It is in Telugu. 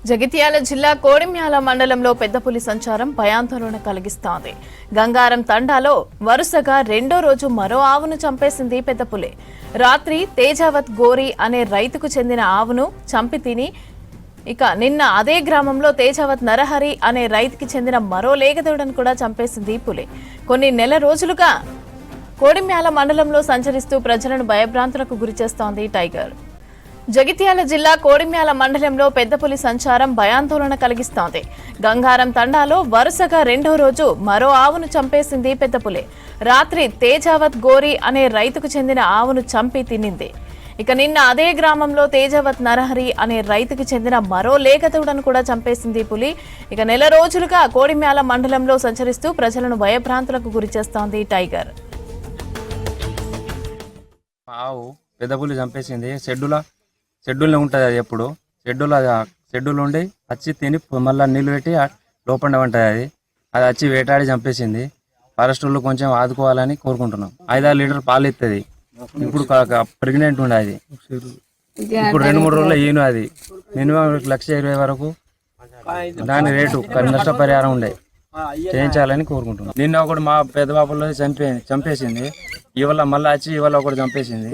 జగిత్యాల జిల్లా కోడిమ్యాల మండలంలో పెద్ద పులి సంచారం భయాందోళన కలిగిస్తోంది. గంగారం తండాలో వరుసగా రెండో రోజు మరో ఆవును చంపేసింది పెద్ద పులి. రాత్రి తేజావత్ గోరి అనే రైతుకు చెందిన ఆవును చంపి తిని నిన్న అదే గ్రామంలో తేజావత్ నరహరి అనే రైతుకి చెందిన మరో లేగదూడను కూడా చంపేసింది పులి. కొన్ని నెల రోజులుగా కోడిమ్యాల మండలంలో సంచరిస్తూ ప్రజలను భయభ్రాంతులకు గురిచేస్తోంది టైగర్. జగిత్యాల జిల్లా కోడిమ్యాల మండలంలో పెద్ద పులి సంచారం భయాందోళన కలిగిస్తోంది. గంగారం తండాలో వరుసగా రెండో రోజు మరో ఆవును చంపేసింది పెద్ద పులి. రాత్రి తేజావత్ గోరి అనే రైతుకు చెందిన ఆవును చంపి తినింది. నిన్న అదే గ్రామంలో తేజావత్ నరహరి అనే రైతుకు చెందిన మరో లేగదూడను కూడా చంపేసింది పులి. నెల రోజులుగా కోడిమ్యాల మండలంలో సంచరిస్తూ ప్రజలను భయభ్రాంతులకు గురిచేస్తోంది టైగర్. ఆవు పెద్ద పులి చంపేసింది. షెడ్యూల్లో ఉంటుంది. అది ఎప్పుడు షెడ్యూల్ ఉండి వచ్చి తిని మళ్ళీ నీళ్ళు పెట్టి లోపల ఉంటుంది. అది వచ్చి వేటాడి చంపేసింది. ఫారెస్ట్ వాళ్ళు కొంచెం ఆదుకోవాలని కోరుకుంటున్నాం. 5-6 లీటర్ పాలు ఇస్తుంది. ఇప్పుడు ప్రెగ్నెంట్ ఉండే అది. ఇప్పుడు 2-3 రోజుల్లో ఈను అది మినిమం 1,20,000 వరకు దాని రేటు నష్టపరిహారం ఉండే చేయించాలని కోరుకుంటున్నాం. నిన్న ఒకటి మా పెద్ద బాబులో చంపేసింది. ఇవాళ మళ్ళీ వచ్చి ఇవాళ ఒకటి చంపేసింది.